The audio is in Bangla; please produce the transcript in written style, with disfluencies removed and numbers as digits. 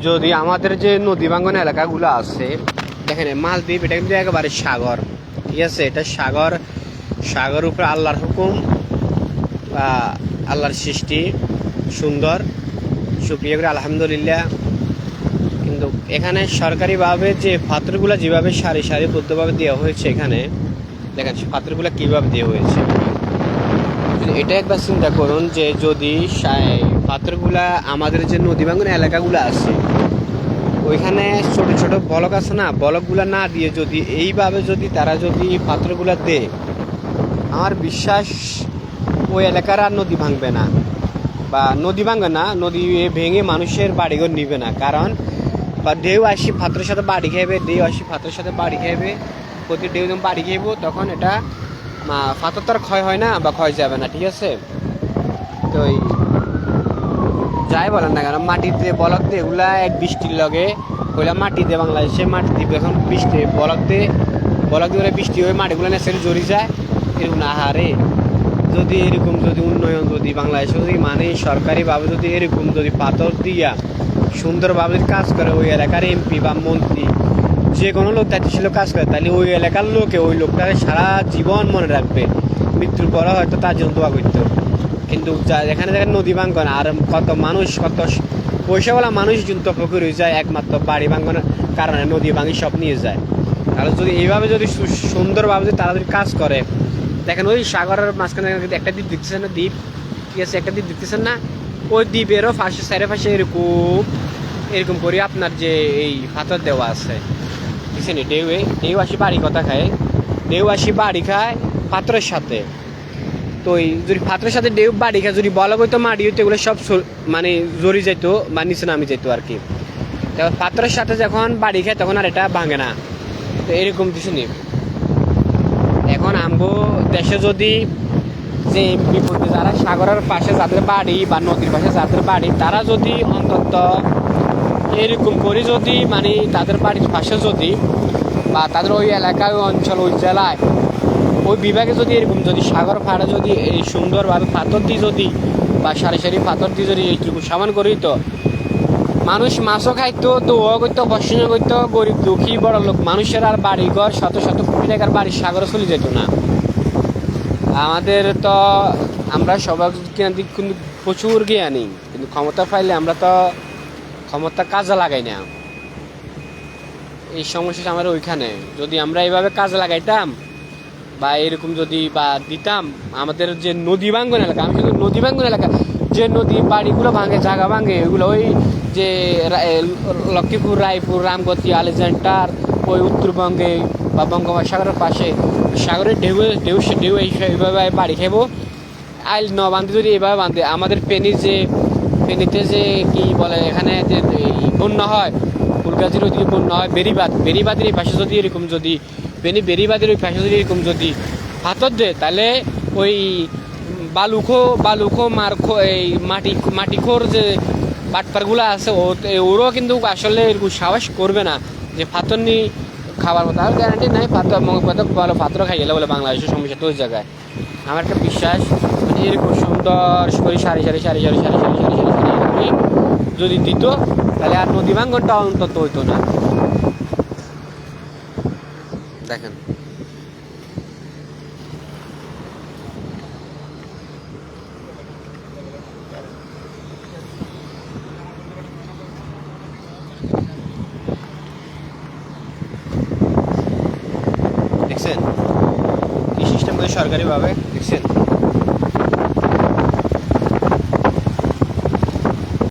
যদি আমাদের যে নদী ভাঙ্গন এলাকাগুলো আছে, দেখেন মালদ্বীপ এটা কিন্তু একেবারে সাগর, ঠিক আছে? এটা সাগর, সাগর উপরে আল্লাহর হুকুম বা আল্লাহর সৃষ্টি, সুন্দর, শুকরিয়া করে আলহামদুলিল্লাহ। কিন্তু এখানে সরকারিভাবে যে পাথরগুলো যেভাবে সারি সারিবদ্ধভাবে দেওয়া হয়েছে, এখানে দেখেন পাথরগুলো কীভাবে দেওয়া হয়েছে। এটা একবার চিন্তা করুন যে যদি পাথরগুলা আমাদের যে নদী ভাঙ্গন এলাকাগুলো আছে ওইখানে ছোট ছোট বলক আছে না, বলকগুলো না দিয়ে যদি এইভাবে যদি তারা যদি পাথরগুলো দেয়, আমার বিশ্বাস ওই এলাকার আর নদী ভাঙবে না, বা নদী ভাঙবে না, নদী ভেঙে মানুষের বাড়িঘর নিবে না। কারণ বা ঢেউ আসি পাথরের সাথে বাড়ি খাইবে, ঢেউ আসি পাথরের সাথে বাড়ি খাইবে, প্রতি ঢেউ যখন বাড়ি খাইব তখন এটা পাথর তো আর ক্ষয় হয় না বা ক্ষয় যাবে না, ঠিক আছে? তো যাই বলেন না কেন, মাটিতে বলক দিয়ে এগুলা এক বৃষ্টির লগে ওইলা মাটি দিয়ে বাংলাদেশে মাটি দিবে, এখন বৃষ্টি বলক দিয়ে বৃষ্টি হয়ে মাটিগুলো নেচে জড়ি যায়। এরকম না হারে যদি এরকম যদি উন্নয়ন যদি বাংলাদেশে যদি মানে সরকারিভাবে যদি এরকম যদি পাথর দিয়া সুন্দরভাবে কাজ করে ওই এলাকার এমপি বা মন্ত্রী যে কোনো লোক দায়িত্বশীল কাজ করে, তাহলে ওই এলাকার লোকে ওই লোকটাকে সারা জীবন মনে রাখবে, মৃত্যুর পরে হয়তো তার জন্য দোয়া করতো। কিন্তু এখানে দেখেন নদী ভাঙ্গন আর কত মানুষ, কত পয়সাওয়ালা মানুষ কিন্তু পুকুর হয়ে যায় একমাত্র বাড়ি ভাঙ্গনের কারণে, নদী ভাঙি সব নিয়ে যায়। তাহলে যদি এইভাবে যদি সুন্দরভাবে যদি তারা যদি কাজ করে, দেখেন ওই সাগরের মাঝখানে একটা দ্বীপ দেখতেছেন না, দ্বীপ, ঠিক আছে, একটা দ্বীপ দেখতেছেন না, ওই দ্বীপেরও পাশে সাইডে পাশে এরকম এরকম করে আপনার যে এই পাথর দেওয়া আছে, বুঝছেন? ঢেউ আসি বাড়ি কথা খায়, ঢেউ আসি বাড়ি খায় পাথরের সাথে। তো ওই যদি পাথরের সাথে ঢেউ বাড়ি খায়, যদি বলা হইতো মাটি হইতো, এগুলো সব মানে জড়ি যাইতো বা নিচে নামি যাইতো আর কি। পাথরের সাথে যখন বাড়ি খায় তখন আর এটা ভাঙে না। তো এরকম কিছু নেই। এখন আমগো দেশে যদি যে বিপদে যারা সাগরের পাশে যাদের বাড়ি বা নদীর পাশে যাদের বাড়ি, তারা যদি অন্তত এরকম করে যদি মানে তাদের বাড়ির পাশে যদি বা তাদের ওই এলাকায় ওই অঞ্চল ওই জেলায় ওই বিভাগে যদি এরকম যদি সাগর ফাড়ে যদি এই সুন্দরভাবে পাথর দিয়ে যদি বা সারি সারি পাথর দিয়ে যদি এইটুকু সামান করি, তো মানুষ মাছও খাইতো, দোয়া করতো, বর্ষণ করতো, গরিব দুঃখী বড় লোক মানুষের আর বাড়ি ঘর শত শত কোটি টাকার বাড়ির সাগরে চলে যেত না। আমাদের তো আমরা সবাই কিন্তু প্রচুর জ্ঞানী, কিন্তু ক্ষমতা পাইলে আমরা তো ক্ষমতা কাজে লাগাই না। এই সমস্যাটা আমার ওইখানে, যদি আমরা এইভাবে কাজে লাগাইতাম বা এরকম যদি বা দিতাম, আমাদের যে নদী ভাঙ্গন এলাকা, আমি শুধু নদী ভাঙ্গন এলাকা যে নদী বাড়িগুলো ভাঙে, জায়গা ভাঙে, ওইগুলো ওই যে লক্ষ্মীপুর, রায়পুর, রামগতি, আলেকজান্ডার, ওই উত্তরবঙ্গে বা বঙ্গোপসাগরের পাশে সাগরের ঢেউ ঢেউ ঢেউ এইভাবে বাড়ি খাইব। আইল ন বাঁধে যদি এইভাবে বাঁধে, আমাদের ফেনীতে যে কি বলে এখানে যে বন্যা হয়, ফুলগাছির ওইদিকে বন্যা হয়, বেরিবাদের এই পাশে যদি এরকম যদি বেরিবাদের ওই পাশে যদি এরকম যদি পাথর দেয়, তাহলে ওই বালুখো মারখো এই মাটিখোর যে বাটপারগুলো আছে ওরও কিন্তু আসলে এরকম সাহস করবে না যে পাথর নিয়ে খাবার মতো। আর গ্যারান্টি নাই পাথর ভালো পাথর খাই গেলে বলে বাংলাদেশের সমস্যা তো ওই জায়গায়। আমার একটা বিশ্বাস, মানে এরকম সুন্দর করে সারি যদি দিত, তাহলে আর নদী ভাঙ্গনটা অন্তত হইতো না। দেখেন দেখছেন কি সিস্টেম করে সরকারিভাবে, দেখছেন।